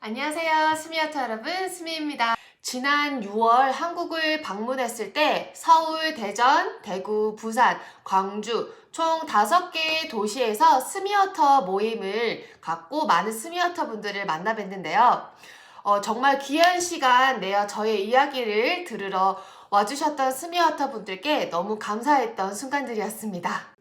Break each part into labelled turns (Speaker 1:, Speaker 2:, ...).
Speaker 1: 안녕하세요. 스미어터 여러분, 스미입니다. 지난 6월 한국을 방문했을 때 서울, 대전, 대구, 부산, 광주 총 5개의 도시에서 스미어터 모임을 갖고 많은 스미어터 분들을 만나 뵀는데요. 정말 귀한 시간 내어 저의 이야기를 들으러 와주셨던 스미어터 분들께 너무 감사했던 순간들이었습니다.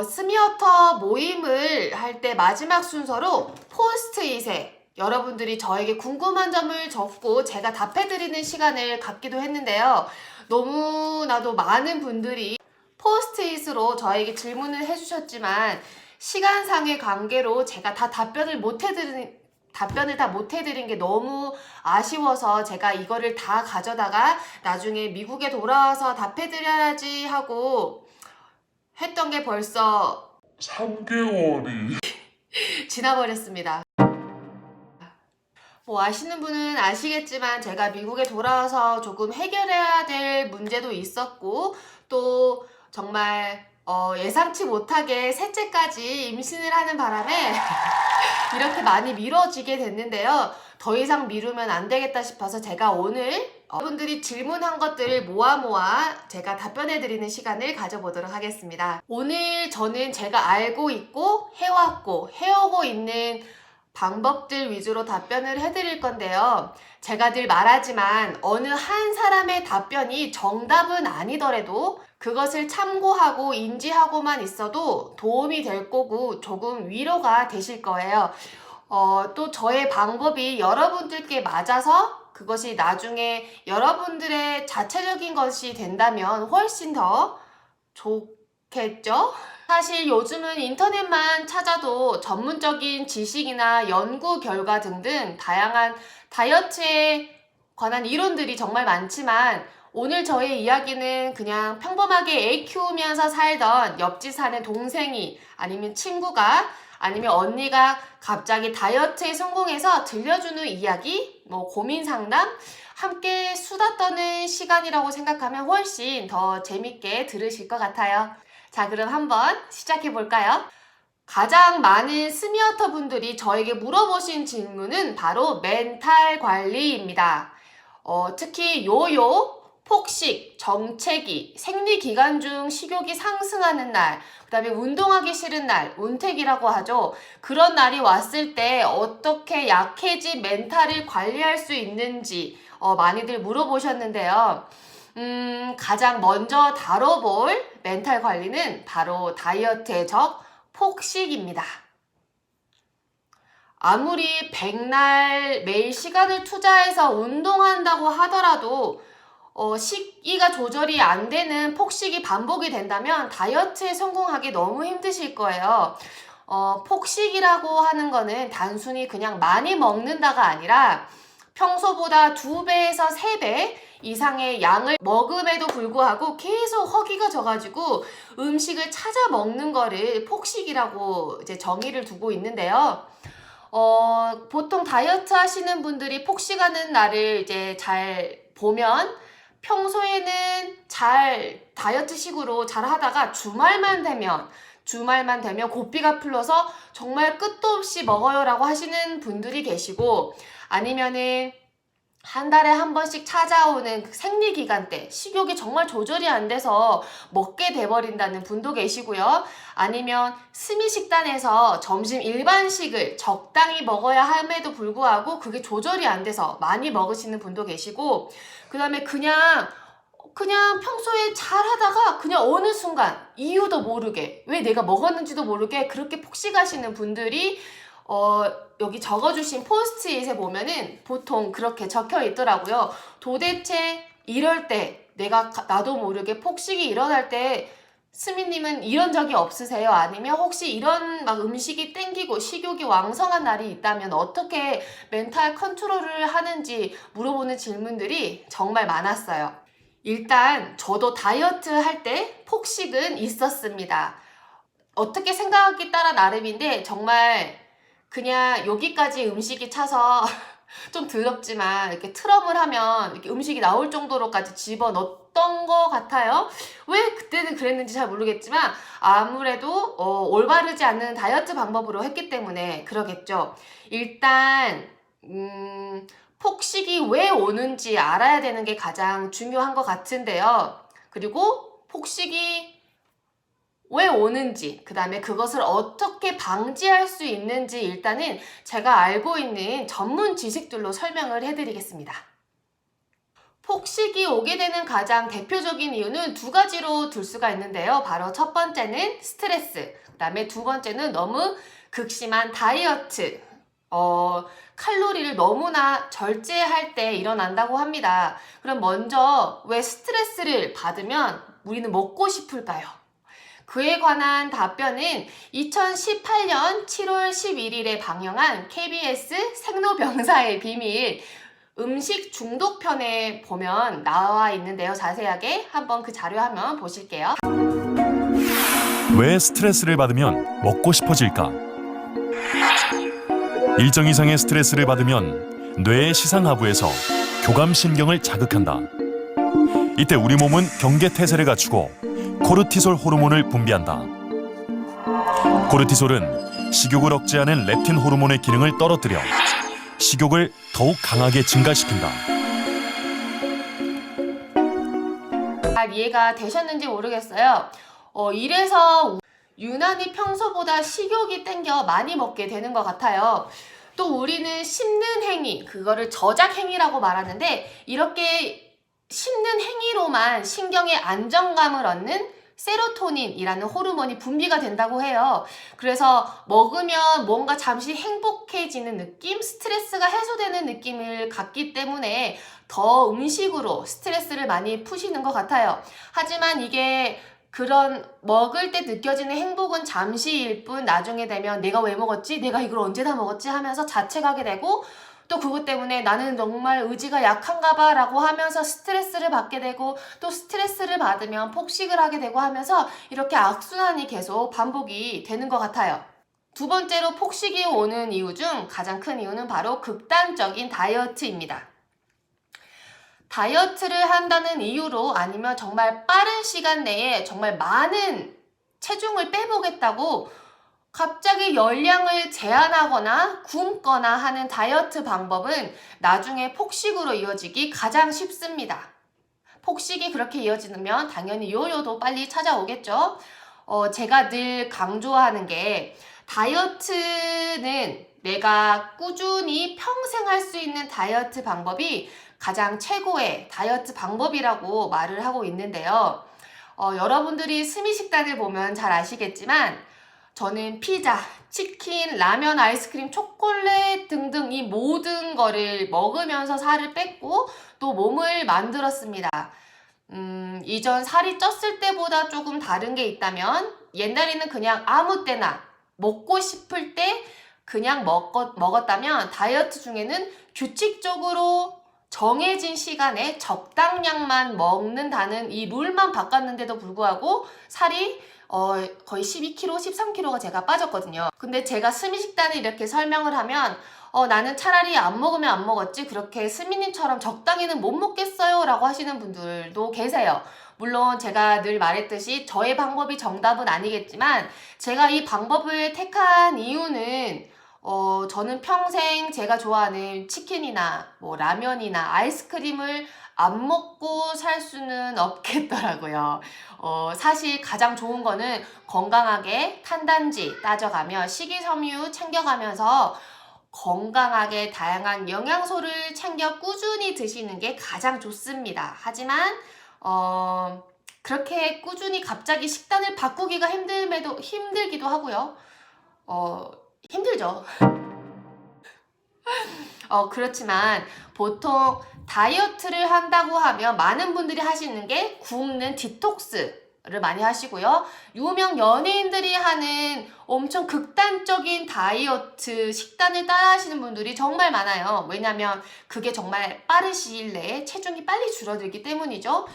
Speaker 1: 스미어터 모임을 할 때 마지막 순서로 포스트잇에 여러분들이 저에게 궁금한 점을 적고 제가 답해드리는 시간을 갖기도 했는데요. 너무나도 많은 분들이 포스트잇으로 저에게 질문을 해주셨지만 시간상의 관계로 제가 다 답변을 다 못해드린 게 너무 아쉬워서 제가 이거를 다 가져다가 나중에 미국에 돌아와서 답해드려야지 하고 했던 게 벌써 3개월이 지나버렸습니다. 뭐 아시는 분은 아시겠지만 제가 미국에 돌아와서 조금 해결해야 될 문제도 있었고 또 정말 예상치 못하게 셋째까지 임신을 하는 바람에 이렇게 많이 미뤄지게 됐는데요. 더 이상 미루면 안 되겠다 싶어서 제가 오늘 여러분들이 질문한 것들을 모아 제가 답변해드리는 시간을 가져보도록 하겠습니다. 오늘 저는 제가 알고 있고 해왔고 해오고 있는 방법들 위주로 답변을 해드릴 건데요. 제가 늘 말하지만 어느 한 사람의 답변이 정답은 아니더라도 그것을 참고하고 인지하고만 있어도 도움이 될 거고 조금 위로가 되실 거예요. 또 저의 방법이 여러분들께 맞아서 그것이 나중에 여러분들의 자체적인 것이 된다면 훨씬 더 좋겠죠? 사실 요즘은 인터넷만 찾아도 전문적인 지식이나 연구 결과 등등 다양한 다이어트에 관한 이론들이 정말 많지만 오늘 저의 이야기는 그냥 평범하게 애 키우면서 살던 옆집 사는 동생이 아니면 친구가 아니면 언니가 갑자기 다이어트에 성공해서 들려주는 이야기, 뭐 고민 상담, 함께 수다 떠는 시간이라고 생각하면 훨씬 더 재밌게 들으실 것 같아요. 자, 그럼 한번 시작해 볼까요? 가장 많은 스미어터 분들이 저에게 물어보신 질문은 바로 멘탈 관리입니다. 특히 요요, 폭식, 정체기, 생리기간 중 식욕이 상승하는 날, 그 다음에 운동하기 싫은 날, 운택이라고 하죠. 그런 날이 왔을 때 어떻게 약해진 멘탈을 관리할 수 있는지 많이들 물어보셨는데요. 가장 먼저 다뤄볼 멘탈 관리는 바로 다이어트의 적, 폭식입니다. 아무리 백날 매일 시간을 투자해서 운동한다고 하더라도 식이가 조절이 안 되는 폭식이 반복이 된다면 다이어트에 성공하기 너무 힘드실 거예요. 폭식이라고 하는 거는 단순히 그냥 많이 먹는다가 아니라 평소보다 2배에서 3배 이상의 양을 먹음에도 불구하고 계속 허기가 져가지고 음식을 찾아 먹는 거를 폭식이라고 이제 정의를 두고 있는데요. 보통 다이어트 하시는 분들이 폭식하는 날을 이제 잘 보면 평소에는 잘 다이어트식으로 잘 하다가 주말만 되면 고삐가 풀려서 정말 끝도 없이 먹어요 라고 하시는 분들이 계시고 아니면은 한 달에 한 번씩 찾아오는 그 생리기간 때 식욕이 정말 조절이 안 돼서 먹게 돼버린다는 분도 계시고요. 아니면 스미식단에서 점심 일반식을 적당히 먹어야 함에도 불구하고 그게 조절이 안 돼서 많이 먹으시는 분도 계시고 그 다음에 그냥 평소에 잘 하다가 그냥 어느 순간 이유도 모르게 왜 내가 먹었는지도 모르게 그렇게 폭식하시는 분들이 여기 적어주신 포스트잇에 보면은 보통 그렇게 적혀 있더라고요. 도대체 이럴 때 나도 모르게 폭식이 일어날 때 스미님은 이런 적이 없으세요? 아니면 혹시 이런 막 음식이 땡기고 식욕이 왕성한 날이 있다면 어떻게 멘탈 컨트롤을 하는지 물어보는 질문들이 정말 많았어요. 일단 저도 다이어트 할 때 폭식은 있었습니다. 어떻게 생각하기 따라 나름인데 정말 그냥 여기까지 음식이 차서 좀 더럽지만 이렇게 트럼을 하면 이렇게 음식이 나올 정도로까지 집어넣었던 것 같아요. 왜 그때는 그랬는지 잘 모르겠지만 아무래도 올바르지 않는 다이어트 방법으로 했기 때문에 그러겠죠. 일단 폭식이 왜 오는지 알아야 되는 게 가장 중요한 것 같은데요. 그리고 폭식이 왜 오는지, 그 다음에 그것을 어떻게 방지할 수 있는지 일단은 제가 알고 있는 전문 지식들로 설명을 해드리겠습니다. 폭식이 오게 되는 가장 대표적인 이유는 두 가지로 둘 수가 있는데요. 바로 첫 번째는 스트레스, 그 다음에 두 번째는 너무 극심한 다이어트, 칼로리를 너무나 절제할 때 일어난다고 합니다. 그럼 먼저 왜 스트레스를 받으면 우리는 먹고 싶을까요? 그에 관한 답변은 2018년 7월 11일에 방영한 KBS 생로병사의 비밀 음식 중독 편에 보면 나와 있는데요. 자세하게 한번 그 자료 한번 보실게요.
Speaker 2: 왜 스트레스를 받으면 먹고 싶어질까? 일정 이상의 스트레스를 받으면 뇌의 시상하부에서 교감신경을 자극한다. 이때 우리 몸은 경계태세를 갖추고 코르티솔 호르몬을 분비한다. 코르티솔은 식욕을 억제하는 렙틴 호르몬의 기능을 떨어뜨려 식욕을 더욱 강하게 증가시킨다.
Speaker 1: 잘 이해가 되셨는지 모르겠어요. 이래서 유난히 평소보다 식욕이 땡겨 많이 먹게 되는 것 같아요. 또 우리는 씹는 행위, 그거를 저작 행위라고 말하는데 이렇게 씹는 행위로만 신경의 안정감을 얻는 세로토닌이라는 호르몬이 분비가 된다고 해요. 그래서 먹으면 뭔가 잠시 행복해지는 느낌, 스트레스가 해소되는 느낌을 갖기 때문에 더 음식으로 스트레스를 많이 푸시는 것 같아요. 하지만 이게 그런 먹을 때 느껴지는 행복은 잠시일 뿐 나중에 되면 내가 왜 먹었지? 내가 이걸 언제 다 먹었지? 하면서 자책하게 되고 또 그것 때문에 나는 정말 의지가 약한가 봐 라고 하면서 스트레스를 받게 되고 또 스트레스를 받으면 폭식을 하게 되고 하면서 이렇게 악순환이 계속 반복이 되는 것 같아요. 두 번째로 폭식이 오는 이유 중 가장 큰 이유는 바로 극단적인 다이어트입니다. 다이어트를 한다는 이유로 아니면 정말 빠른 시간 내에 정말 많은 체중을 빼보겠다고 갑자기 열량을 제한하거나 굶거나 하는 다이어트 방법은 나중에 폭식으로 이어지기 가장 쉽습니다. 폭식이 그렇게 이어지면 당연히 요요도 빨리 찾아오겠죠. 제가 늘 강조하는 게 다이어트는 내가 꾸준히 평생 할 수 있는 다이어트 방법이 가장 최고의 다이어트 방법이라고 말을 하고 있는데요. 여러분들이 스미식단을 보면 잘 아시겠지만 저는 피자, 치킨, 라면, 아이스크림, 초콜릿 등등 이 모든 거를 먹으면서 살을 뺐고 또 몸을 만들었습니다. 이전 살이 쪘을 때보다 조금 다른 게 있다면 옛날에는 그냥 아무 때나 먹고 싶을 때 그냥 먹었다면 다이어트 중에는 규칙적으로 정해진 시간에 적당량만 먹는다는 이 룰만 바꿨는데도 불구하고 살이 거의 12kg, 13kg가 제가 빠졌거든요. 근데 제가 스미식단을 이렇게 설명을 하면 나는 차라리 안 먹으면 안 먹었지 그렇게 스미님처럼 적당히는 못 먹겠어요 라고 하시는 분들도 계세요. 물론 제가 늘 말했듯이 저의 방법이 정답은 아니겠지만 제가 이 방법을 택한 이유는 저는 평생 제가 좋아하는 치킨이나 뭐 라면이나 아이스크림을 안 먹고 살 수는 없겠더라고요. 사실 가장 좋은 거는 건강하게 탄단지 따져가며 식이섬유 챙겨가면서 건강하게 다양한 영양소를 챙겨 꾸준히 드시는 게 가장 좋습니다. 하지만 그렇게 꾸준히 갑자기 식단을 바꾸기가 힘들기도 하고요. 힘들죠. 그렇지만 보통 다이어트를 한다고 하면 많은 분들이 하시는 게 굶는 디톡스를 많이 하시고요. 유명 연예인들이 하는 엄청 극단적인 다이어트 식단을 따라 하시는 분들이 정말 많아요. 왜냐면 그게 정말 빠른 시일 내에 체중이 빨리 줄어들기 때문이죠.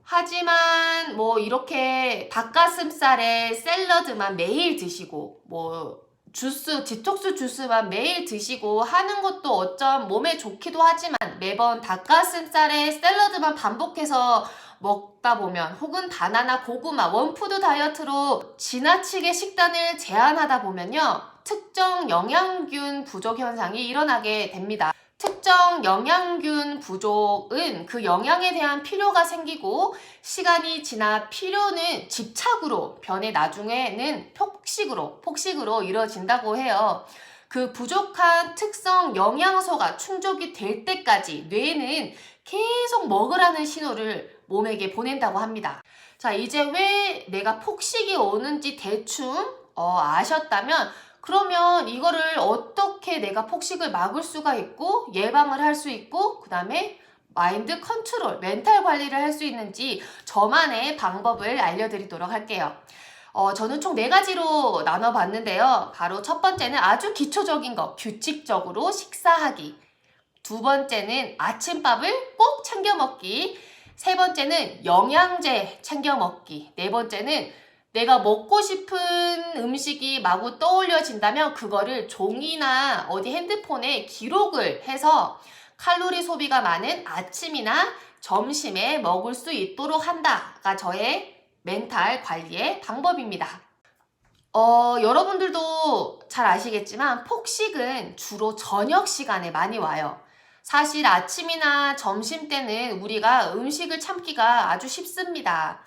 Speaker 1: 하지만 뭐 이렇게 닭가슴살에 샐러드만 매일 드시고 뭐 디톡스 주스만 매일 드시고 하는 것도 어쩜 몸에 좋기도 하지만 매번 닭가슴살에 샐러드만 반복해서 먹다 보면 혹은 바나나, 고구마, 원푸드 다이어트로 지나치게 식단을 제한하다 보면요. 특정 영양균 부족 현상이 일어나게 됩니다. 특정 영양균 부족은 그 영양에 대한 필요가 생기고 시간이 지나 필요는 집착으로 변해 나중에는 폭식으로 이루어진다고 해요. 그 부족한 특성 영양소가 충족이 될 때까지 뇌는 계속 먹으라는 신호를 몸에게 보낸다고 합니다. 자, 이제 왜 내가 폭식이 오는지 대충 아셨다면 그러면 이거를 어떻게 내가 폭식을 막을 수가 있고 예방을 할 수 있고 그 다음에 마인드 컨트롤, 멘탈 관리를 할 수 있는지 저만의 방법을 알려드리도록 할게요. 저는 총 4가지로 나눠봤는데요. 바로 첫 번째는 아주 기초적인 거, 규칙적으로 식사하기. 두 번째는 아침밥을 꼭 챙겨 먹기. 세 번째는 영양제 챙겨 먹기. 네 번째는 내가 먹고 싶은 음식이 마구 떠올려진다면 그거를 종이나 어디 핸드폰에 기록을 해서 칼로리 소비가 많은 아침이나 점심에 먹을 수 있도록 한다가 저의 멘탈 관리의 방법입니다. 여러분들도 잘 아시겠지만 폭식은 주로 저녁 시간에 많이 와요. 사실 아침이나 점심 때는 우리가 음식을 참기가 아주 쉽습니다.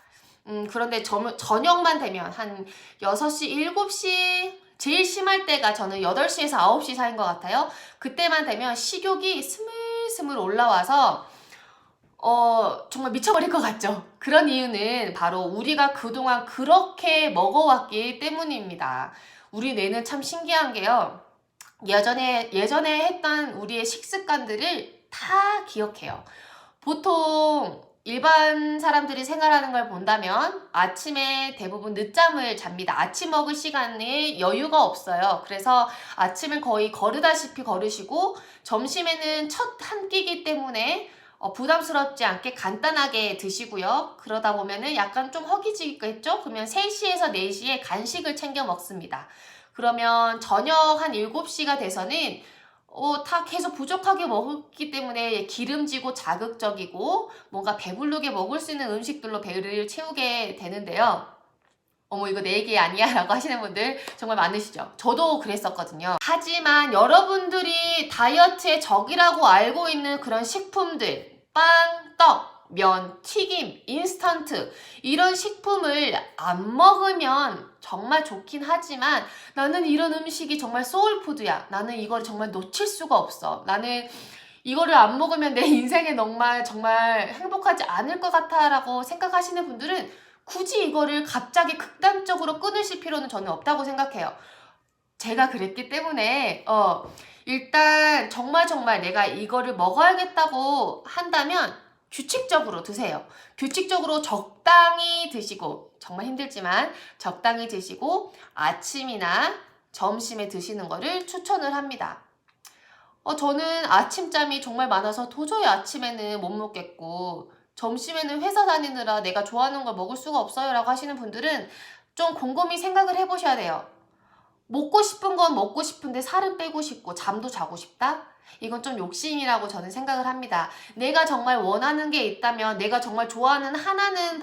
Speaker 1: 그런데 저녁만 되면 한 6시, 7시 제일 심할 때가 저는 8시에서 9시 사이인 것 같아요. 그때만 되면 식욕이 스물스물 올라와서 정말 미쳐버릴 것 같죠. 그런 이유는 바로 우리가 그동안 그렇게 먹어왔기 때문입니다. 우리 뇌는 참 신기한 게요. 예전에 했던 우리의 식습관들을 다 기억해요. 보통 일반 사람들이 생활하는 걸 본다면 아침에 대부분 늦잠을 잡니다. 아침 먹을 시간에 여유가 없어요. 그래서 아침을 거의 거르다시피 거르시고 점심에는 첫 한 끼이기 때문에 부담스럽지 않게 간단하게 드시고요. 그러다 보면은 약간 좀 허기지겠죠? 그러면 3시에서 4시에 간식을 챙겨 먹습니다. 그러면 저녁 한 7시가 돼서는 다 계속 부족하게 먹기 때문에 기름지고 자극적이고 뭔가 배부르게 먹을 수 있는 음식들로 배를 채우게 되는데요. 어머 이거 내 얘기 아니야 라고 하시는 분들 정말 많으시죠. 저도 그랬었거든요. 하지만 여러분들이 다이어트의 적이라고 알고 있는 그런 식품들 빵, 떡, 면, 튀김, 인스턴트 이런 식품을 안 먹으면 정말 좋긴 하지만 나는 이런 음식이 정말 소울푸드야. 나는 이걸 정말 놓칠 수가 없어. 나는 이거를 안 먹으면 내 인생에 정말 행복하지 않을 것 같아 라고 생각하시는 분들은 굳이 이거를 갑자기 극단적으로 끊으실 필요는 저는 없다고 생각해요. 제가 그랬기 때문에 일단 정말 내가 이거를 먹어야겠다고 한다면 규칙적으로 드세요. 규칙적으로 적당히 드시고 정말 힘들지만 적당히 드시고 아침이나 점심에 드시는 거를 추천을 합니다. 저는 아침잠이 정말 많아서 도저히 아침에는 못 먹겠고 점심에는 회사 다니느라 내가 좋아하는 걸 먹을 수가 없어요 라고 하시는 분들은 좀 곰곰이 생각을 해보셔야 돼요. 먹고 싶은 건 먹고 싶은데 살은 빼고 싶고 잠도 자고 싶다? 이건 좀 욕심이라고 저는 생각을 합니다. 내가 정말 원하는 게 있다면 내가 정말 좋아하는 하나는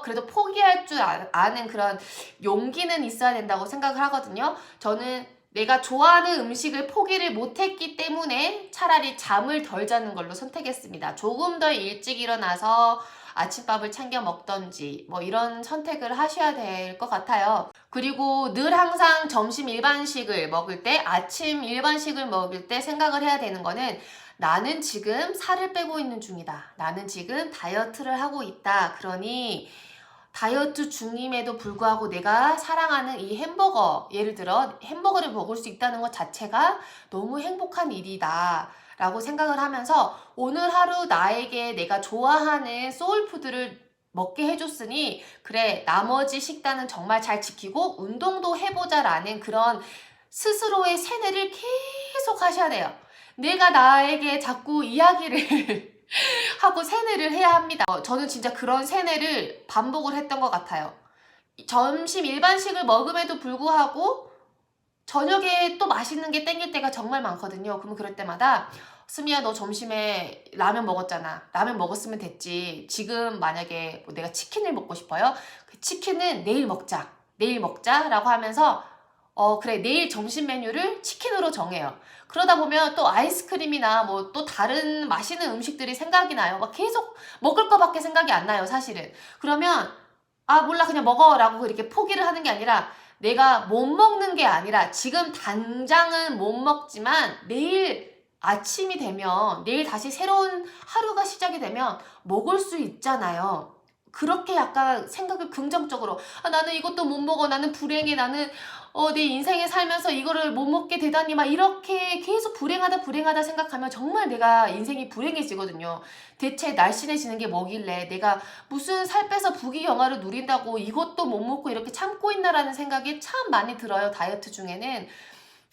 Speaker 1: 그래도 포기할 줄 아는 그런 용기는 있어야 된다고 생각을 하거든요. 저는 내가 좋아하는 음식을 포기를 못했기 때문에 차라리 잠을 덜 자는 걸로 선택했습니다. 조금 더 일찍 일어나서 아침밥을 챙겨 먹던지 뭐 이런 선택을 하셔야 될 것 같아요. 그리고 늘 항상 점심 일반식을 먹을 때 아침 일반식을 먹을 때 생각을 해야 되는 거는 나는 지금 살을 빼고 있는 중이다. 나는 지금 다이어트를 하고 있다. 그러니 다이어트 중임에도 불구하고 내가 사랑하는 이 햄버거, 예를 들어 햄버거를 먹을 수 있다는 것 자체가 너무 행복한 일이다 라고 생각을 하면서 오늘 하루 나에게 내가 좋아하는 소울푸드를 먹게 해줬으니 그래 나머지 식단은 정말 잘 지키고 운동도 해보자 라는 그런 스스로의 세뇌를 계속 하셔야 돼요. 내가 나에게 자꾸 이야기를 하고 세뇌를 해야 합니다. 저는 진짜 그런 세뇌를 반복을 했던 것 같아요. 점심 일반식을 먹음에도 불구하고 저녁에 또 맛있는 게 땡길 때가 정말 많거든요. 그러면 그럴 때마다 수미야 너 점심에 라면 먹었잖아. 라면 먹었으면 됐지. 지금 만약에 뭐 내가 치킨을 먹고 싶어요. 그 치킨은 내일 먹자 라고 하면서 그래, 내일 점심 메뉴를 치킨으로 정해요. 그러다 보면 또 아이스크림이나 뭐 또 다른 맛있는 음식들이 생각이 나요. 막 계속 먹을 거밖에 생각이 안 나요, 사실은. 그러면 아, 몰라, 그냥 먹어 라고 이렇게 포기를 하는 게 아니라, 내가 못 먹는 게 아니라 지금 당장은 못 먹지만 내일 아침이 되면, 내일 다시 새로운 하루가 시작이 되면 먹을 수 있잖아요. 그렇게 약간 생각을 긍정적으로, 아, 나는 이것도 못 먹어, 나는 불행해, 나는 내 인생에 살면서 이거를 못 먹게 되다니, 막 이렇게 계속 불행하다 생각하면 정말 내가 인생이 불행해지거든요. 대체 날씬해지는 게 뭐길래 내가 무슨 살 빼서 부귀영화를 누린다고 이것도 못 먹고 이렇게 참고 있나라는 생각이 참 많이 들어요, 다이어트 중에는.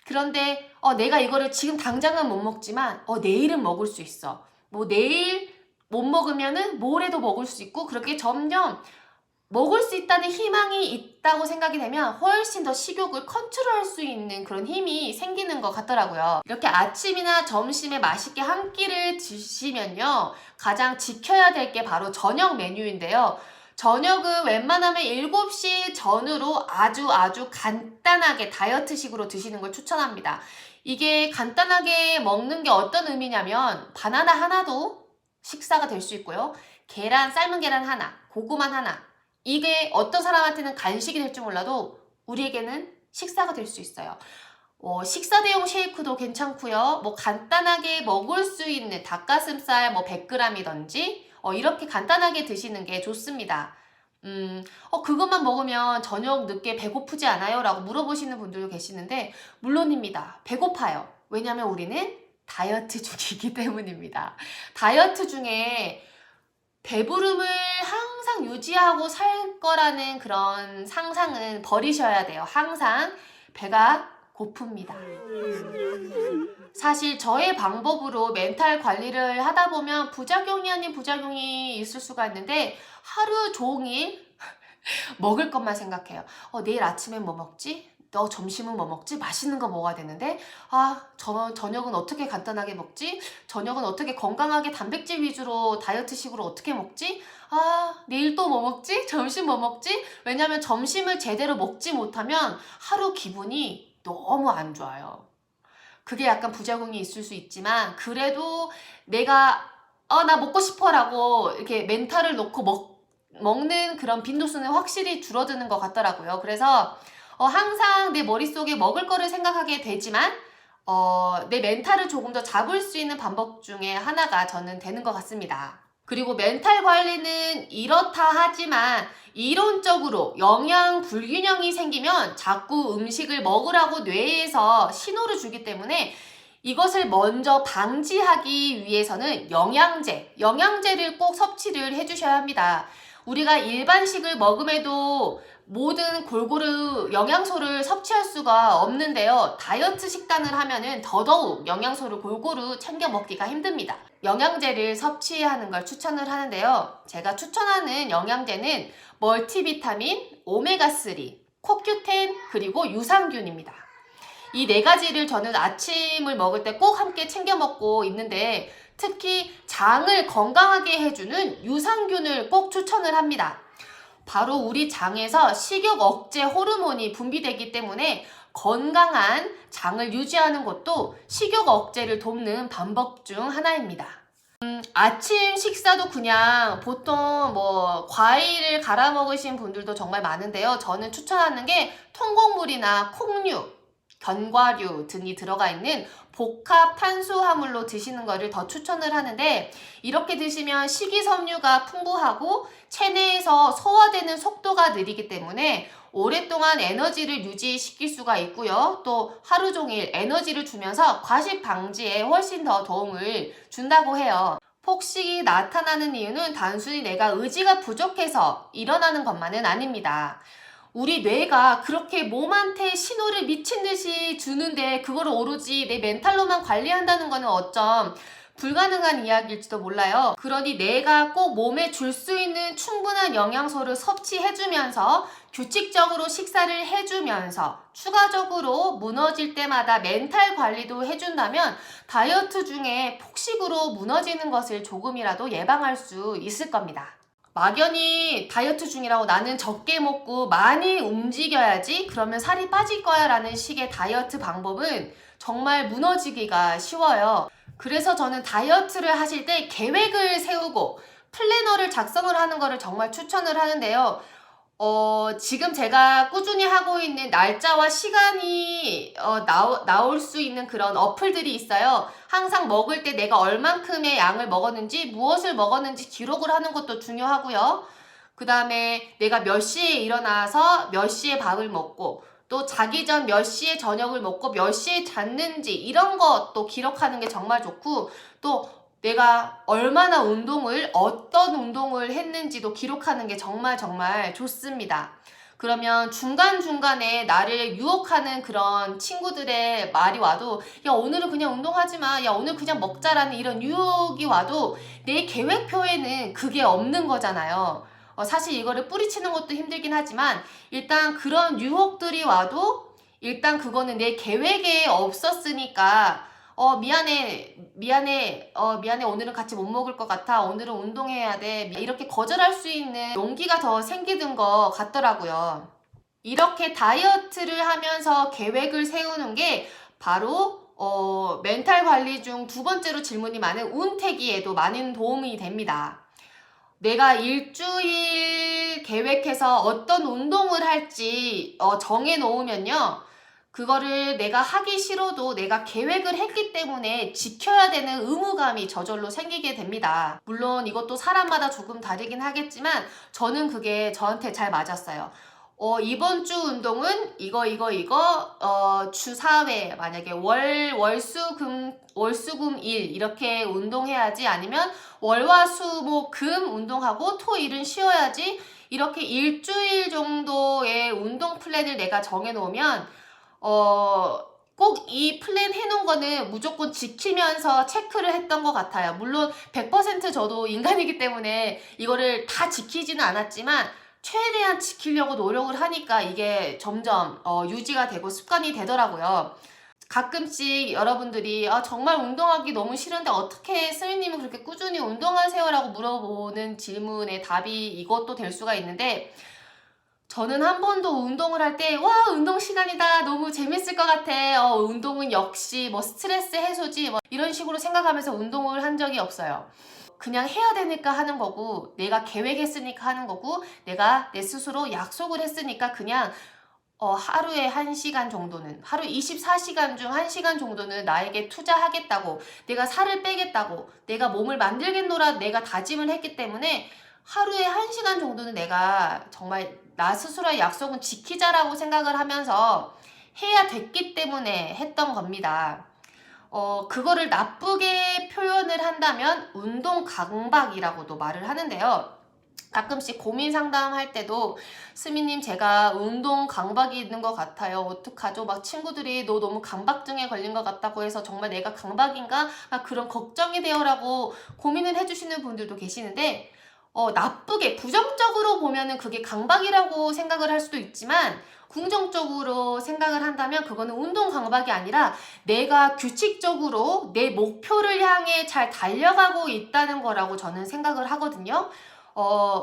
Speaker 1: 그런데 내가 이거를 지금 당장은 못 먹지만 내일은 먹을 수 있어. 뭐 내일 못 먹으면은 모레도 먹을 수 있고, 그렇게 점점 먹을 수 있다는 희망이 있다고 생각이 되면 훨씬 더 식욕을 컨트롤할 수 있는 그런 힘이 생기는 것 같더라고요. 이렇게 아침이나 점심에 맛있게 한 끼를 드시면요, 가장 지켜야 될 게 바로 저녁 메뉴인데요. 저녁은 웬만하면 7시 전후로 아주 간단하게 다이어트식으로 드시는 걸 추천합니다. 이게 간단하게 먹는 게 어떤 의미냐면, 바나나 하나도 식사가 될 수 있고요. 삶은 계란 하나, 고구마 하나, 이게 어떤 사람한테는 간식이 될지 몰라도 우리에게는 식사가 될 수 있어요. 식사 대용 쉐이크도 괜찮고요. 뭐 간단하게 먹을 수 있는 닭가슴살 100g이든지 이렇게 간단하게 드시는 게 좋습니다. 그것만 먹으면 저녁 늦게 배고프지 않아요? 라고 물어보시는 분들도 계시는데, 물론입니다. 배고파요. 왜냐하면 우리는 다이어트 중이기 때문입니다. 다이어트 중에 배부름을 항상 유지하고 살 거라는 그런 상상은 버리셔야 돼요. 항상 배가 고픕니다. 사실 저의 방법으로 멘탈 관리를 하다 보면 부작용이 아닌 부작용이 있을 수가 있는데, 하루 종일 먹을 것만 생각해요. 내일 아침엔 뭐 먹지? 점심은 뭐 먹지? 맛있는 거 먹어야 되는데, 저녁은 어떻게 간단하게 먹지? 저녁은 어떻게 건강하게 단백질 위주로 다이어트식으로 어떻게 먹지? 내일 또 뭐 먹지? 점심 뭐 먹지? 왜냐면 점심을 제대로 먹지 못하면 하루 기분이 너무 안 좋아요. 그게 약간 부작용이 있을 수 있지만, 그래도 내가 나 먹고 싶어 라고 이렇게 멘탈을 놓고 먹는 그런 빈도수는 확실히 줄어드는 것 같더라고요. 그래서 항상 내 머릿속에 먹을 거를 생각하게 되지만 내 멘탈을 조금 더 잡을 수 있는 방법 중에 하나가 저는 되는 것 같습니다. 그리고 멘탈 관리는 이렇다 하지만 이론적으로 영양 불균형이 생기면 자꾸 음식을 먹으라고 뇌에서 신호를 주기 때문에, 이것을 먼저 방지하기 위해서는 영양제를 꼭 섭취를 해주셔야 합니다. 우리가 일반식을 먹음에도 모든 골고루 영양소를 섭취할 수가 없는데요. 다이어트 식단을 하면은 더더욱 영양소를 골고루 챙겨 먹기가 힘듭니다. 영양제를 섭취하는 걸 추천을 하는데요. 제가 추천하는 영양제는 멀티비타민, 오메가3, 코큐텐, 그리고 유산균입니다. 이 4가지를 저는 아침을 먹을 때 꼭 함께 챙겨 먹고 있는데, 특히 장을 건강하게 해주는 유산균을 꼭 추천을 합니다. 바로 우리 장에서 식욕 억제 호르몬이 분비되기 때문에 건강한 장을 유지하는 것도 식욕 억제를 돕는 방법 중 하나입니다. 아침 식사도 그냥 보통 과일을 갈아 먹으신 분들도 정말 많은데요. 저는 추천하는 게 통곡물이나 콩류, 견과류 등이 들어가 있는 복합 탄수화물로 드시는 것을 더 추천을 하는데, 이렇게 드시면 식이섬유가 풍부하고 체내에서 소화되는 속도가 느리기 때문에 오랫동안 에너지를 유지시킬 수가 있고요. 또 하루 종일 에너지를 주면서 과식 방지에 훨씬 더 도움을 준다고 해요. 폭식이 나타나는 이유는 단순히 내가 의지가 부족해서 일어나는 것만은 아닙니다. 우리 뇌가 그렇게 몸한테 신호를 미친 듯이 주는데, 그거를 오로지 내 멘탈로만 관리한다는 거는 어쩜 불가능한 이야기일지도 몰라요. 그러니 내가 꼭 몸에 줄 수 있는 충분한 영양소를 섭취해주면서, 규칙적으로 식사를 해주면서, 추가적으로 무너질 때마다 멘탈 관리도 해준다면 다이어트 중에 폭식으로 무너지는 것을 조금이라도 예방할 수 있을 겁니다. 막연히 다이어트 중이라고 나는 적게 먹고 많이 움직여야지 그러면 살이 빠질 거야 라는 식의 다이어트 방법은 정말 무너지기가 쉬워요. 그래서 저는 다이어트를 하실 때 계획을 세우고 플래너를 작성을 하는 거를 정말 추천을 하는데요. 지금 제가 꾸준히 하고 있는 날짜와 시간이 나올 수 있는 그런 어플들이 있어요. 항상 먹을 때 내가 얼만큼의 양을 먹었는지, 무엇을 먹었는지 기록을 하는 것도 중요하고요. 그 다음에 내가 몇 시에 일어나서 몇 시에 밥을 먹고, 또 자기 전 몇 시에 저녁을 먹고 몇 시에 잤는지 이런 것도 기록하는 게 정말 좋고, 또 내가 얼마나 어떤 운동을 했는지도 기록하는 게 정말 좋습니다. 그러면 중간중간에 나를 유혹하는 그런 친구들의 말이 와도 야 오늘은 그냥 운동하지 마, 야 오늘 그냥 먹자라는 이런 유혹이 와도 내 계획표에는 그게 없는 거잖아요. 사실 이거를 뿌리치는 것도 힘들긴 하지만 일단 그런 유혹들이 와도 일단 그거는 내 계획에 없었으니까 미안해, 오늘은 같이 못 먹을 것 같아, 오늘은 운동해야 돼, 이렇게 거절할 수 있는 용기가 더 생기는 것 같더라고요. 이렇게 다이어트를 하면서 계획을 세우는 게 바로 멘탈 관리 중 두 번째로 질문이 많은 운태기에도 많은 도움이 됩니다. 내가 일주일 계획해서 어떤 운동을 할지 정해 놓으면요, 그거를 내가 하기 싫어도 내가 계획을 했기 때문에 지켜야 되는 의무감이 저절로 생기게 됩니다. 물론 이것도 사람마다 조금 다르긴 하겠지만 저는 그게 저한테 잘 맞았어요. 이번 주 운동은 이거 주 4회 만약에 월수금일 이렇게 운동해야지, 아니면 월화수목금 운동하고 토일은 쉬어야지, 이렇게 일주일 정도의 운동 플랜을 내가 정해 놓으면 꼭 이 플랜 해놓은 거는 무조건 지키면서 체크를 했던 것 같아요. 물론 100% 저도 인간이기 때문에 이거를 다 지키지는 않았지만 최대한 지키려고 노력을 하니까 이게 점점 유지가 되고 습관이 되더라고요. 가끔씩 여러분들이 정말 운동하기 너무 싫은데 어떻게 스미님은 그렇게 꾸준히 운동하세요? 라고 물어보는 질문의 답이 이것도 될 수가 있는데, 저는 한 번도 운동을 할 때 와 운동 시간이다, 너무 재밌을 것 같아, 운동은 역시 뭐 스트레스 해소지, 뭐 이런 식으로 생각하면서 운동을 한 적이 없어요. 그냥 해야 되니까 하는 거고, 내가 계획했으니까 하는 거고, 내가 내 스스로 약속을 했으니까 그냥 하루에 1시간 정도는, 하루 24시간 중 1시간 정도는 나에게 투자하겠다고, 내가 살을 빼겠다고, 내가 몸을 만들겠노라 내가 다짐을 했기 때문에 하루에 1시간 정도는 내가 정말 나 스스로의 약속은 지키자라고 생각을 하면서 해야 됐기 때문에 했던 겁니다. 그거를 나쁘게 표현을 한다면 운동 강박이라고도 말을 하는데요. 가끔씩 고민 상담할 때도 스미님 제가 운동 강박이 있는 것 같아요, 어떡하죠? 막 친구들이 너 너무 강박증에 걸린 것 같다고 해서 정말 내가 강박인가? 그런 걱정이 돼요 라고 고민을 해주시는 분들도 계시는데, 나쁘게 부정적으로 보면은 그게 강박이라고 생각을 할 수도 있지만 긍정적으로 생각을 한다면 그거는 운동 강박이 아니라 내가 규칙적으로 내 목표를 향해 잘 달려가고 있다는 거라고 저는 생각을 하거든요.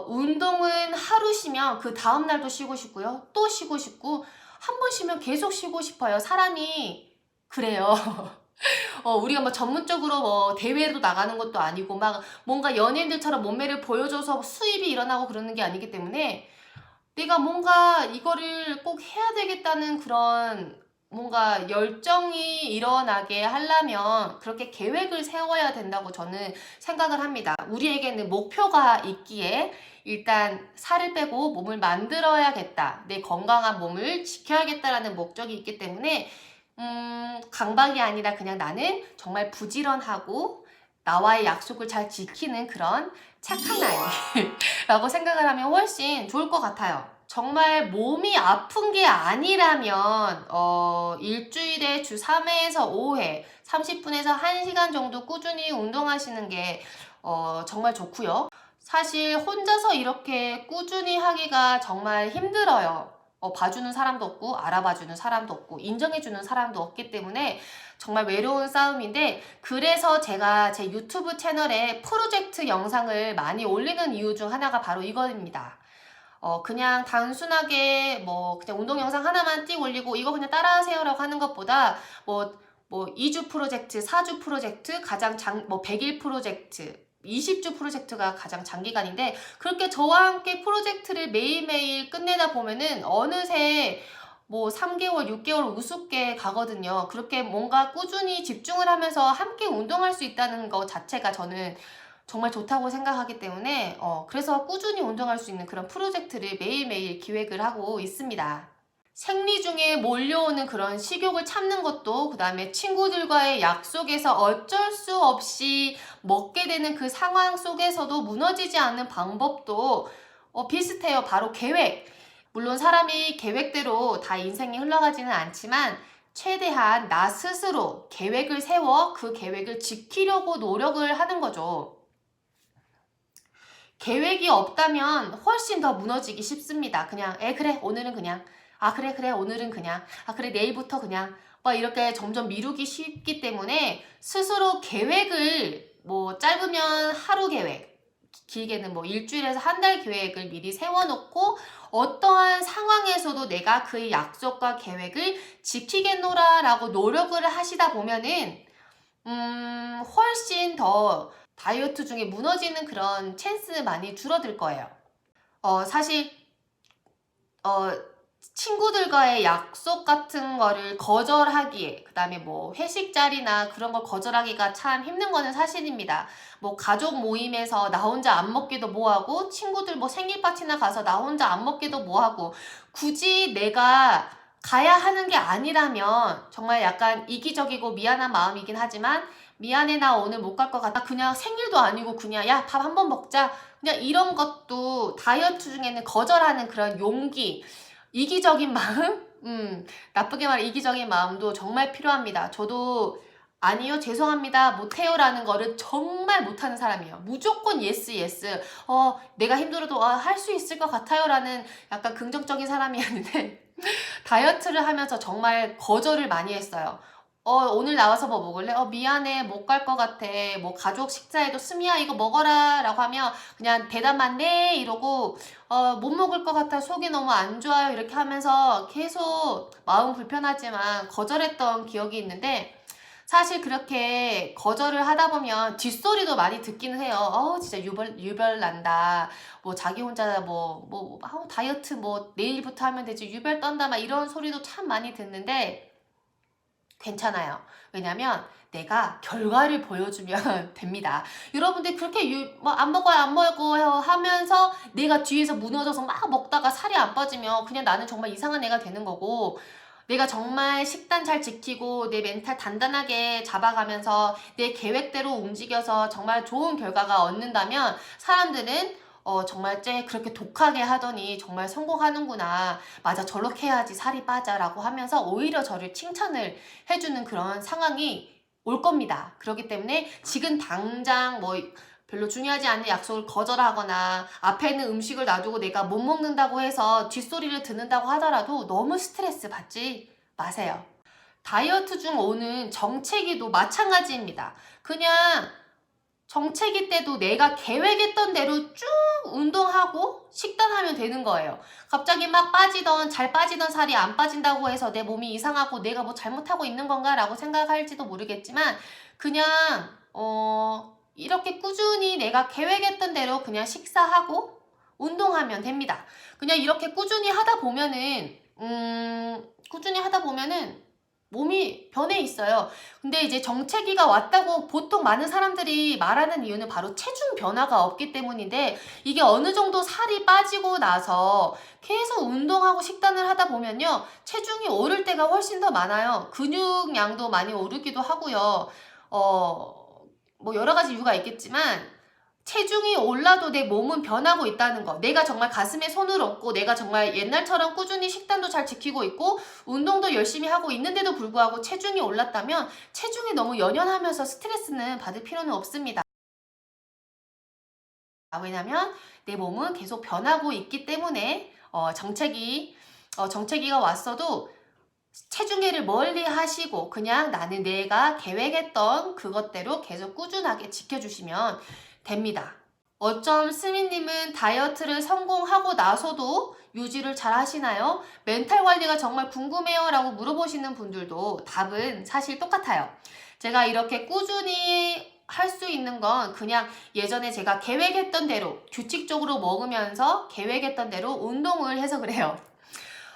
Speaker 1: 운동은 하루 쉬면 그 다음날도 쉬고 싶고요, 또 쉬고 싶고, 한 번 쉬면 계속 쉬고 싶어요. 사람이 그래요. 우리가 뭐 전문적으로 뭐 대회도 나가는 것도 아니고 막 뭔가 연예인들처럼 몸매를 보여줘서 수입이 일어나고 그러는 게 아니기 때문에 내가 뭔가 이거를 꼭 해야 되겠다는 그런 뭔가 열정이 일어나게 하려면 그렇게 계획을 세워야 된다고 저는 생각을 합니다. 우리에게는 목표가 있기에 일단 살을 빼고 몸을 만들어야겠다, 내 건강한 몸을 지켜야겠다라는 목적이 있기 때문에 강박이 아니라 그냥 나는 정말 부지런하고 나와의 약속을 잘 지키는 그런 착한 아이라고 생각을 하면 훨씬 좋을 것 같아요. 정말 몸이 아픈 게 아니라면 일주일에 주 3회에서 5회 30분에서 1시간 정도 꾸준히 운동하시는 게 정말 좋고요. 사실 혼자서 이렇게 꾸준히 하기가 정말 힘들어요. 봐주는 사람도 없고 알아봐주는 사람도 없고 인정해주는 사람도 없기 때문에 정말 외로운 싸움인데, 그래서 제가 제 유튜브 채널에 프로젝트 영상을 많이 올리는 이유 중 하나가 바로 이거입니다. 그냥 단순하게 그냥 운동 영상 하나만 띡 올리고 이거 그냥 따라하세요라고 하는 것보다 2주 프로젝트, 4주 프로젝트, 가장 100일 프로젝트, 20주 프로젝트가 가장 장기간인데, 그렇게 저와 함께 프로젝트를 매일매일 끝내다 보면은 어느새 3개월, 6개월 우습게 가거든요. 그렇게 뭔가 꾸준히 집중을 하면서 함께 운동할 수 있다는 것 자체가 저는 정말 좋다고 생각하기 때문에 그래서 꾸준히 운동할 수 있는 그런 프로젝트를 매일매일 기획을 하고 있습니다. 생리 중에 몰려오는 그런 식욕을 참는 것도, 그 다음에 친구들과의 약속에서 어쩔 수 없이 먹게 되는 그 상황 속에서도 무너지지 않는 방법도 비슷해요. 바로 계획. 물론 사람이 계획대로 다 인생이 흘러가지는 않지만 최대한 나 스스로 계획을 세워 그 계획을 지키려고 노력을 하는 거죠. 계획이 없다면 훨씬 더 무너지기 쉽습니다. 그냥 그래 오늘은 그냥 그래 오늘은 그냥 그래 내일부터 그냥 이렇게 점점 미루기 쉽기 때문에 스스로 계획을 짧으면 하루 계획, 길게는 일주일에서 한 달 계획을 미리 세워놓고 어떠한 상황에서도 내가 그 약속과 계획을 지키겠노라 라고 노력을 하시다 보면은 훨씬 더 다이어트 중에 무너지는 그런 찬스 많이 줄어들 거예요. 사실 친구들과의 약속 같은 거를 거절하기에, 그 다음에 회식 자리나 그런 걸 거절하기가 참 힘든 거는 사실입니다. 가족 모임에서 나 혼자 안 먹기도 뭐하고, 친구들 생일 파티나 가서 나 혼자 안 먹기도 뭐하고, 굳이 내가 가야 하는 게 아니라면 정말 약간 이기적이고 미안한 마음이긴 하지만, 미안해 나 오늘 못 갈 것 같아, 그냥 생일도 아니고 그냥 야 밥 한번 먹자, 그냥 이런 것도 다이어트 중에는 거절하는 그런 용기, 이기적인 마음? 나쁘게 말해 이기적인 마음도 정말 필요합니다. 저도 아니요 죄송합니다 못해요 라는 거를 정말 못하는 사람이에요. 무조건 예스 예스, 내가 힘들어도 할 수 있을 것 같아요 라는 약간 긍정적인 사람이었는데 다이어트를 하면서 정말 거절을 많이 했어요. 오늘 나와서 뭐 먹을래? 미안해 못 갈 것 같아. 가족 식사에도 스미야 이거 먹어라 라고 하면 그냥 대답만 네 이러고 못 먹을 것 같아, 속이 너무 안 좋아요 이렇게 하면서 계속 마음 불편하지만 거절했던 기억이 있는데, 사실 그렇게 거절을 하다 보면 뒷소리도 많이 듣기는 해요. 진짜 유별 난다, 자기 혼자 다이어트 내일부터 하면 되지 유별 떤다 막 이런 소리도 참 많이 듣는데 괜찮아요. 왜냐면 내가 결과를 보여주면 됩니다. 여러분들 그렇게 안 먹어요 하면서 내가 뒤에서 무너져서 막 먹다가 살이 안 빠지면 그냥 나는 정말 이상한 애가 되는 거고, 내가 정말 식단 잘 지키고 내 멘탈 단단하게 잡아가면서 내 계획대로 움직여서 정말 좋은 결과가 얻는다면 사람들은 정말 그렇게 독하게 하더니 정말 성공하는구나, 맞아 저렇게 해야지 살이 빠져 라고 하면서 오히려 저를 칭찬을 해주는 그런 상황이 올 겁니다. 그렇기 때문에 지금 당장 별로 중요하지 않은 약속을 거절하거나 앞에 있는 음식을 놔두고 내가 못 먹는다고 해서 뒷소리를 듣는다고 하더라도 너무 스트레스 받지 마세요. 다이어트 중 오는 정체기도 마찬가지입니다. 그냥 정체기 때도 내가 계획했던 대로 쭉 운동하고 식단하면 되는 거예요. 갑자기 막 잘 빠지던 살이 안 빠진다고 해서 내 몸이 이상하고 내가 잘못하고 있는 건가 라고 생각할지도 모르겠지만, 그냥 이렇게 꾸준히 내가 계획했던 대로 그냥 식사하고 운동하면 됩니다. 그냥 이렇게 꾸준히 하다 보면은 몸이 변해 있어요. 근데 이제 정체기가 왔다고 보통 많은 사람들이 말하는 이유는 바로 체중 변화가 없기 때문인데, 이게 어느 정도 살이 빠지고 나서 계속 운동하고 식단을 하다 보면요 체중이 오를 때가 훨씬 더 많아요. 근육량도 많이 오르기도 하고요. 여러 가지 이유가 있겠지만 체중이 올라도 내 몸은 변하고 있다는 거, 내가 정말 가슴에 손을 얹고 내가 정말 옛날처럼 꾸준히 식단도 잘 지키고 있고 운동도 열심히 하고 있는데도 불구하고 체중이 올랐다면 체중이 너무 연연하면서 스트레스는 받을 필요는 없습니다. 왜냐면 내 몸은 계속 변하고 있기 때문에 정체기 정체기가 왔어도 체중계를 멀리 하시고 그냥 나는 내가 계획했던 그것대로 계속 꾸준하게 지켜주시면 됩니다. 어쩜 스미님은 다이어트를 성공하고 나서도 유지를 잘 하시나요? 멘탈 관리가 정말 궁금해요 라고 물어보시는 분들도 답은 사실 똑같아요. 제가 이렇게 꾸준히 할 수 있는 건 그냥 예전에 제가 계획했던 대로 규칙적으로 먹으면서 계획했던 대로 운동을 해서 그래요.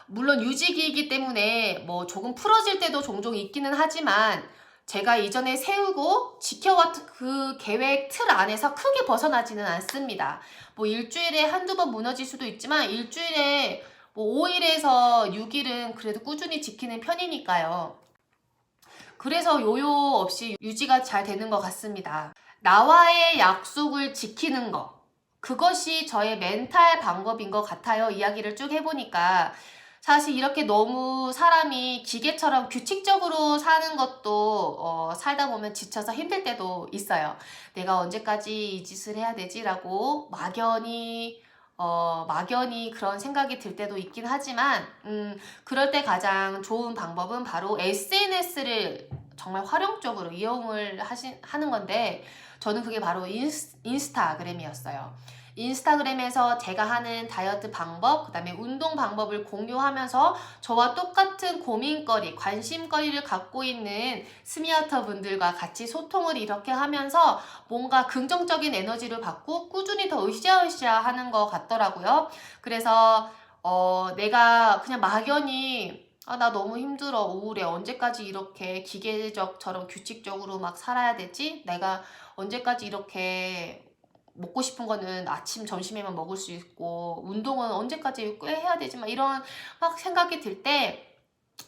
Speaker 1: 물론 유지기이기 때문에 뭐 조금 풀어질 때도 종종 있기는 하지만 제가 이전에 세우고 지켜왔던 그 계획 틀 안에서 크게 벗어나지는 않습니다. 뭐 일주일에 한두 번 무너질 수도 있지만 일주일에 뭐 5일에서 6일은 그래도 꾸준히 지키는 편이니까요. 그래서 요요 없이 유지가 잘 되는 것 같습니다. 나와의 약속을 지키는 거, 그것이 저의 멘탈 방법인 것 같아요. 이야기를 쭉 해보니까 사실 이렇게 너무 사람이 기계처럼 규칙적으로 사는 것도 살다 보면 지쳐서 힘들 때도 있어요. 내가 언제까지 이 짓을 해야 되지라고 막연히 그런 생각이 들 때도 있긴 하지만 그럴 때 가장 좋은 방법은 바로 SNS를 정말 활용적으로 이용을 하는 건데 저는 그게 바로 인스타그램이었어요. 인스타그램에서 제가 하는 다이어트 방법, 그 다음에 운동 방법을 공유하면서 저와 똑같은 고민거리, 관심거리를 갖고 있는 스미어터 분들과 같이 소통을 이렇게 하면서 뭔가 긍정적인 에너지를 받고 꾸준히 더 으쌰으쌰 하는 것 같더라고요. 그래서 내가 그냥 막연히 나 너무 힘들어, 우울해, 언제까지 이렇게 기계적처럼 규칙적으로 막 살아야 되지? 내가 언제까지 이렇게 먹고 싶은 거는 아침, 점심에만 먹을 수 있고 운동은 언제까지 꽤 해야 되지? 막 이런 막 생각이 들 때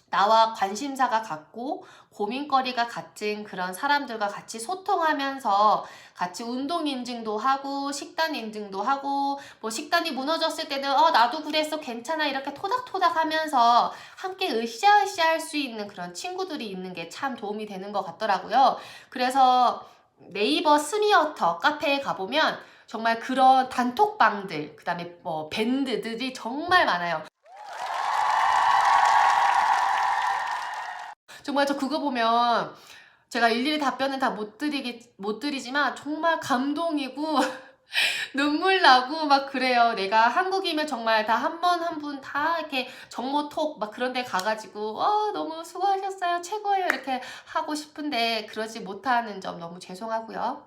Speaker 1: 나와 관심사가 같고 고민거리가 같은 그런 사람들과 같이 소통하면서 같이 운동 인증도 하고 식단 인증도 하고 뭐 식단이 무너졌을 때는 나도 그랬어 괜찮아 이렇게 토닥토닥 하면서 함께 으쌰으쌰 할 수 있는 그런 친구들이 있는 게 참 도움이 되는 것 같더라고요. 그래서 네이버 스미어터 카페에 가보면 정말 그런 단톡방들, 그 다음에 뭐 밴드들이 정말 많아요. 정말 저 그거 보면 제가 일일이 답변은 다 못 드리지만 정말 감동이고 눈물 나고 막 그래요. 내가 한국이면 정말 다 한 번 한 분 다 이렇게 정모톡 막 그런 데 가가지고 너무 수고하셨어요. 최고예요. 이렇게 하고 싶은데 그러지 못하는 점 너무 죄송하고요.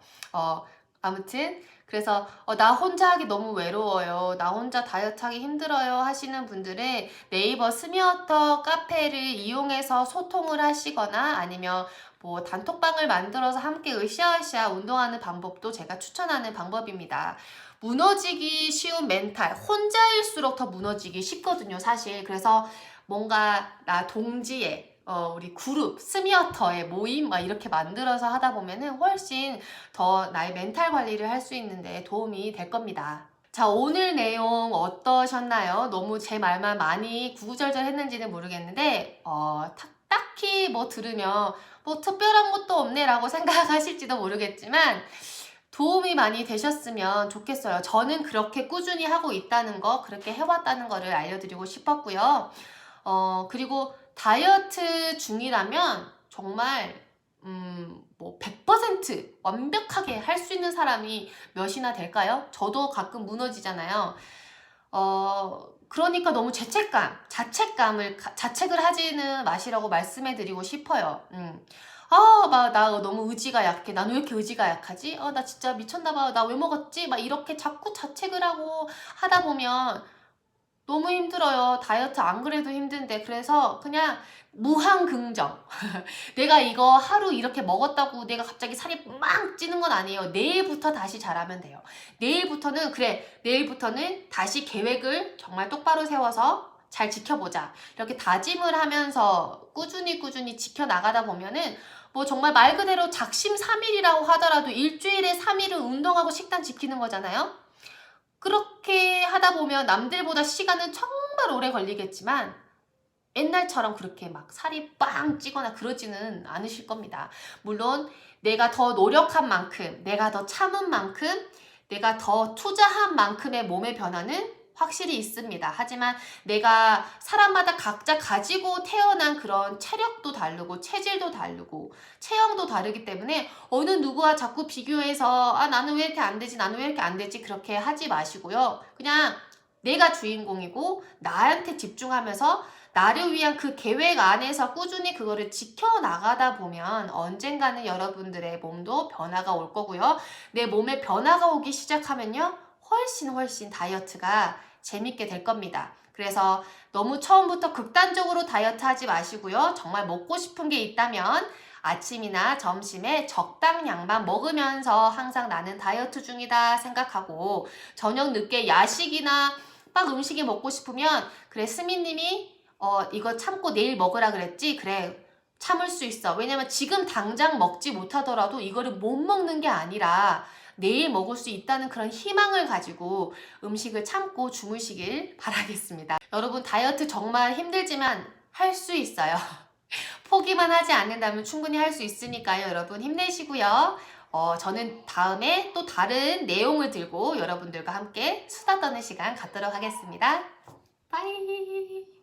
Speaker 1: 아무튼 그래서 나 혼자 하기 너무 외로워요. 나 혼자 다이어트 하기 힘들어요 하시는 분들은 네이버 스미어터 카페를 이용해서 소통을 하시거나 아니면 뭐 단톡방을 만들어서 함께 으쌰으쌰 운동하는 방법도 제가 추천하는 방법입니다. 무너지기 쉬운 멘탈, 혼자일수록 더 무너지기 쉽거든요, 사실. 그래서 뭔가 나 동지애, 우리 그룹, 스미어터의 모임 막 이렇게 만들어서 하다 보면은 훨씬 더 나의 멘탈 관리를 할 수 있는데 도움이 될 겁니다. 자, 오늘 내용 어떠셨나요? 너무 제 말만 많이 구구절절 했는지는 모르겠는데 딱히 뭐 들으면 뭐 특별한 것도 없네 라고 생각하실지도 모르겠지만 도움이 많이 되셨으면 좋겠어요. 저는 그렇게 꾸준히 하고 있다는 거, 그렇게 해왔다는 거를 알려드리고 싶었고요. 그리고 다이어트 중이라면 정말 뭐 100% 완벽하게 할 수 있는 사람이 몇이나 될까요? 저도 가끔 무너지잖아요. 그러니까 너무 자책을 하지는 마시라고 말씀해 드리고 싶어요. 막 나 너무 의지가 약해. 나는 왜 이렇게 의지가 약하지? 나 진짜 미쳤나봐. 나 왜 먹었지? 막 이렇게 자꾸 자책을 하고 하다 보면 너무 힘들어요. 다이어트 안 그래도 힘든데. 그래서 그냥 무한 긍정. 내가 이거 하루 이렇게 먹었다고 내가 갑자기 살이 막 찌는 건 아니에요. 내일부터 다시 잘하면 돼요. 내일부터는 다시 계획을 정말 똑바로 세워서 잘 지켜보자. 이렇게 다짐을 하면서 꾸준히 지켜나가다 보면은 뭐 정말 말 그대로 작심삼일이라고 하더라도 일주일에 3일은 운동하고 식단 지키는 거잖아요. 그렇게 하다 보면 남들보다 시간은 정말 오래 걸리겠지만 옛날처럼 그렇게 막 살이 빵 찌거나 그러지는 않으실 겁니다. 물론 내가 더 노력한 만큼, 내가 더 참은 만큼, 내가 더 투자한 만큼의 몸의 변화는 확실히 있습니다. 하지만 내가 사람마다 각자 가지고 태어난 그런 체력도 다르고 체질도 다르고 체형도 다르기 때문에 어느 누구와 자꾸 비교해서 아 나는 왜 이렇게 안 되지 나는 왜 이렇게 안 되지 그렇게 하지 마시고요. 그냥 내가 주인공이고 나한테 집중하면서 나를 위한 그 계획 안에서 꾸준히 그거를 지켜나가다 보면 언젠가는 여러분들의 몸도 변화가 올 거고요. 내 몸에 변화가 오기 시작하면요. 훨씬 다이어트가 재밌게 될 겁니다. 그래서 너무 처음부터 극단적으로 다이어트 하지 마시고요. 정말 먹고 싶은 게 있다면 아침이나 점심에 적당량만 먹으면서 항상 나는 다이어트 중이다 생각하고 저녁 늦게 야식이나 막 음식이 먹고 싶으면 그래 스미님이 이거 참고 내일 먹으라 그랬지? 그래 참을 수 있어. 왜냐면 지금 당장 먹지 못하더라도 이거를 못 먹는 게 아니라 내일 먹을 수 있다는 그런 희망을 가지고 음식을 참고 주무시길 바라겠습니다. 여러분 다이어트 정말 힘들지만 할 수 있어요. 포기만 하지 않는다면 충분히 할 수 있으니까요. 여러분 힘내시고요. 저는 다음에 또 다른 내용을 들고 여러분들과 함께 수다 떠는 시간 갖도록 하겠습니다. 빠이.